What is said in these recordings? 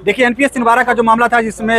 देखिए एनपीएस छिंदवाड़ा का जो मामला था जिसमें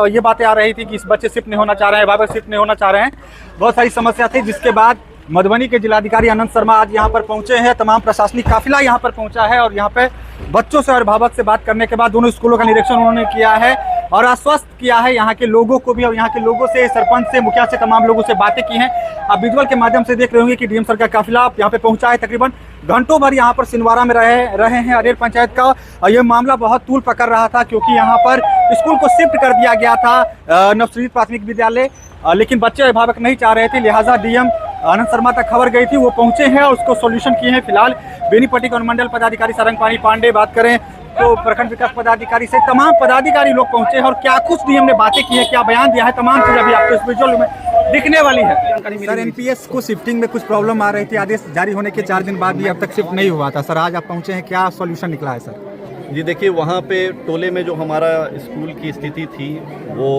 ये बातें आ रही थी कि इस बच्चे शिफ्ट नहीं होना चाह रहे हैं, अभिभावक शिफ्ट नहीं होना चाह रहे हैं, बहुत सारी समस्या थी। जिसके बाद मधुबनी के जिलाधिकारी आनंद शर्मा आज यहाँ पर पहुंचे हैं, तमाम प्रशासनिक काफिला यहाँ पर पहुंचा है और यहाँ पे बच्चों से और अभिभावक से बात करने के बाद दोनों स्कूलों का निरीक्षण उन्होंने किया है और आश्वस्त किया है यहाँ के लोगों को भी और यहाँ के लोगों से, सरपंच से, मुखिया से, तमाम लोगों से बातें की हैं। आप विजुअल के माध्यम से देख रहे होंगे कि डीएम सर का काफिला यहाँ पे पहुंचा है, तकरीबन घंटों भर यहाँ पर छिंदवाड़ा में रहे हैं। अरेर पंचायत का यह मामला बहुत तूल पकड़ रहा था क्योंकि यहाँ पर स्कूल को शिफ्ट कर दिया गया था नवसृजित प्राथमिक विद्यालय, लेकिन बच्चे अभिभावक नहीं चाह रहे थे, लिहाजा डीएम आनंद शर्मा तक खबर गई थी, वो पहुंचे हैं और उसको सॉल्यूशन किए हैं। फिलहाल बेनीपट्टी के अनुमंडल पदाधिकारी सारंगपानी पांडे, बात करें तो प्रखंड विकास पदाधिकारी से तमाम पदाधिकारी लोग पहुंचे हैं और क्या कुछ डीएम ने बातें की है, क्या बयान दिया है, तमाम चीजें अभी आपको इस विजुअल में दिखने वाली है। सर एनपीएस को शिफ्टिंग में कुछ प्रॉब्लम आ रही थी, आदेश जारी होने के 4 दिन बाद भी अब तक शिफ्ट नहीं हुआ था। सर आज आप पहुंचे हैं, क्या सॉल्यूशन निकला है? सर जी देखिए, वहाँ पे टोले में जो हमारा स्कूल की स्थिति थी वो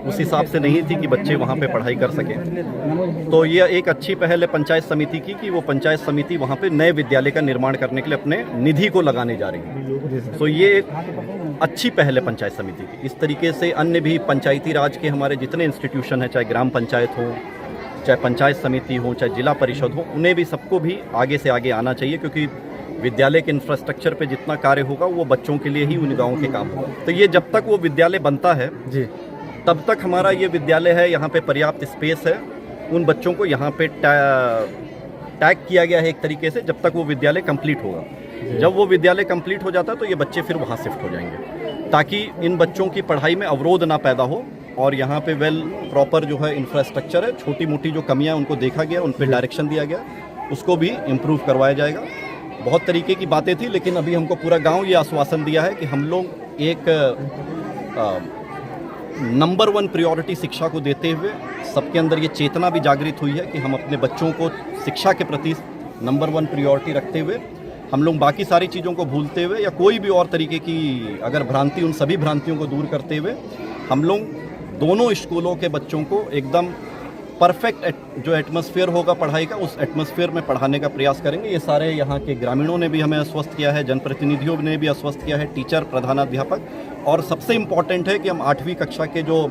उस हिसाब से नहीं थी कि बच्चे वहाँ पे पढ़ाई कर सकें। तो ये एक अच्छी पहल है पंचायत समिति की कि वो पंचायत समिति वहाँ पे नए विद्यालय का निर्माण करने के लिए अपने निधि को लगाने जा रही है। तो ये एक अच्छी पहल है पंचायत समिति की। इस तरीके से अन्य भी पंचायती राज के हमारे जितने इंस्टीट्यूशन हैं, चाहे ग्राम पंचायत हो, चाहे पंचायत समिति हो, चाहे जिला परिषद हो, उन्हें भी सबको भी आगे से आगे आना चाहिए क्योंकि विद्यालय के इंफ्रास्ट्रक्चर पे जितना कार्य होगा वो बच्चों के लिए ही उन गाँवों के काम होगा। तो ये जब तक वो विद्यालय बनता है जी तब तक हमारा ये विद्यालय है, यहाँ पे पर्याप्त स्पेस है, उन बच्चों को यहाँ पे टैग किया गया है एक तरीके से, जब तक वो विद्यालय कंप्लीट होगा। जब वो विद्यालय कंप्लीट हो जाता है तो ये बच्चे फिर वहाँ शिफ्ट हो जाएंगे ताकि इन बच्चों की पढ़ाई में अवरोध ना पैदा हो और यहाँ पे वेल प्रॉपर जो है इंफ्रास्ट्रक्चर है, छोटी मोटी जो कमियाँ उनको देखा गया, उन पर डायरेक्शन दिया गया, उसको भी इम्प्रूव करवाया जाएगा। बहुत तरीके की बातें थी लेकिन अभी हमको पूरा गाँव ये आश्वासन दिया है कि हम लोग एक नंबर 1 प्रायोरिटी शिक्षा को देते हुए सबके अंदर ये चेतना भी जागृत हुई है कि हम अपने बच्चों को शिक्षा के प्रति नंबर 1 प्रायोरिटी रखते हुए हम लोग बाकी सारी चीज़ों को भूलते हुए या कोई भी और तरीके की अगर भ्रांति, उन सभी भ्रांतियों को दूर करते हुए हम लोग दोनों स्कूलों के बच्चों को एकदम परफेक्ट जो एटमॉस्फेयर होगा पढ़ाई का, उस एटमॉस्फेयर में पढ़ाने का प्रयास करेंगे। ये सारे यहाँ के ग्रामीणों ने भी हमें आश्वस्त किया है, जनप्रतिनिधियों ने भी आश्वस्त किया है, टीचर, प्रधानाध्यापक, और सबसे इम्पॉर्टेंट है कि हम 8वीं कक्षा के जो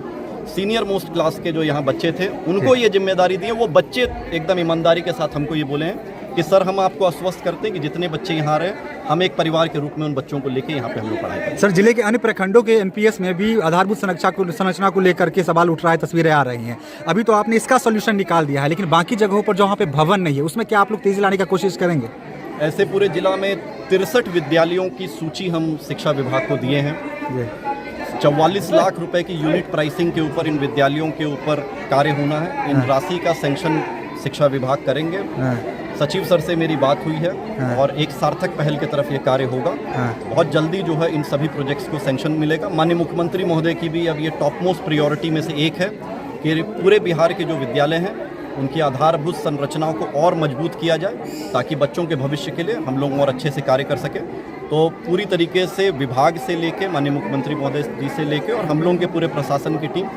सीनियर मोस्ट क्लास के जो यहाँ बच्चे थे उनको ये जिम्मेदारी दी है। वो बच्चे एकदम ईमानदारी के साथ हमको ये बोले हैं कि सर हम आपको आश्वस्त करते हैं कि जितने बच्चे यहाँ आ रहे हैं हम एक परिवार के रूप में उन बच्चों को लेके यहाँ पे हम लोग पढ़ाई करें। सर जिले के अन्य प्रखंडों के एनपीएस में भी आधारभूत संरचना को लेकर के सवाल उठ रहा है, तस्वीरें आ रही हैं। अभी तो आपने इसका सोल्यूशन निकाल दिया है लेकिन बाकी जगहों पर जहाँ पे भवन नहीं है उसमें क्या आप लोग तेजी लाने की कोशिश करेंगे? ऐसे पूरे जिला में 63 विद्यालयों की सूची हम शिक्षा विभाग को दिए हैं। 44 लाख रुपए की यूनिट प्राइसिंग के ऊपर इन विद्यालयों के ऊपर कार्य होना है। इन राशि का सैंक्शन शिक्षा विभाग करेंगे। सचिव सर से मेरी बात हुई है और एक सार्थक पहल की तरफ ये कार्य होगा। बहुत जल्दी जो है इन सभी प्रोजेक्ट्स को सैंक्शन मिलेगा। माननीय मुख्यमंत्री महोदय की भी अब ये टॉप मोस्ट प्रायोरिटी में से एक है कि पूरे बिहार के जो विद्यालय हैं उनकी आधारभूत संरचनाओं को और मजबूत किया जाए ताकि बच्चों के भविष्य के लिए हम लोग और अच्छे से कार्य कर सकें। तो पूरी तरीके से विभाग से लेके माननीय मुख्यमंत्री महोदय जी से लेके और हम लोगों के पूरे प्रशासन की टीम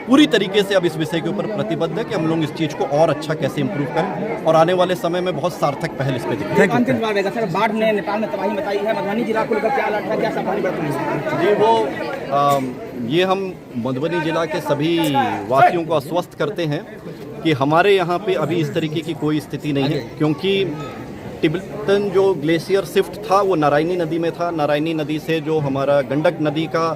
पूरी तरीके से अब इस विषय के ऊपर प्रतिबद्ध है कि हम लोग इस चीज़ को और अच्छा कैसे इम्प्रूव करें और आने वाले समय में बहुत सार्थक पहल इस पर दिखेगी। अंतिम सवाल रहेगा सर, बाढ़ ने नेपाल में तबाही मचाई है, मधुबनी जिला को लेकर क्या अलर्ट है, क्या सावधानी बरतनी है? जी वो ये हम मधुबनी जिला के सभी वासियों को आश्वस्त करते हैं कि हमारे यहाँ पे अभी इस तरीके की कोई स्थिति नहीं है क्योंकि तिब्बतन जो ग्लेशियर शिफ्ट था वो नारायणी नदी में था। नारायणी नदी से जो हमारा गंडक नदी का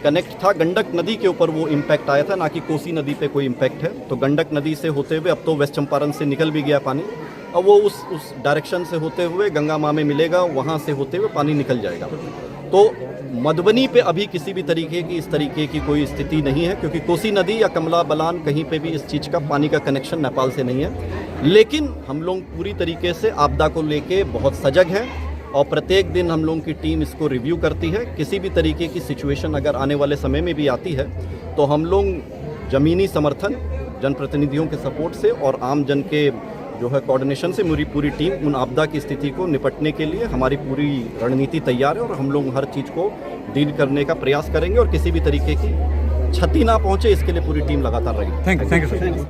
कनेक्ट था, गंडक नदी के ऊपर वो इम्पैक्ट आया था, ना कि कोसी नदी पे कोई इम्पैक्ट है। तो गंडक नदी से होते हुए अब तो वेस्ट चंपारण से निकल भी गया पानी, अब वो उस डायरेक्शन से होते हुए गंगा माँ में मिलेगा, वहाँ से होते हुए पानी निकल जाएगा। तो मधुबनी पे अभी किसी भी तरीके की इस तरीके की कोई स्थिति नहीं है क्योंकि कोसी नदी या कमला बलान कहीं पे भी इस चीज़ का पानी का कनेक्शन नेपाल से नहीं है। लेकिन हम लोग पूरी तरीके से आपदा को लेके बहुत सजग हैं और प्रत्येक दिन हम लोगों की टीम इसको रिव्यू करती है। किसी भी तरीके की सिचुएशन अगर आने वाले समय में भी आती है तो हम लोग ज़मीनी समर्थन, जनप्रतिनिधियों के सपोर्ट से और आम जन के जो है कोऑर्डिनेशन से मेरी पूरी टीम उन आपदा की स्थिति को निपटने के लिए हमारी पूरी रणनीति तैयार है और हम लोग हर चीज़ को डील करने का प्रयास करेंगे और किसी भी तरीके की क्षति ना पहुंचे इसके लिए पूरी टीम लगातार रहेगी। Thank you sir.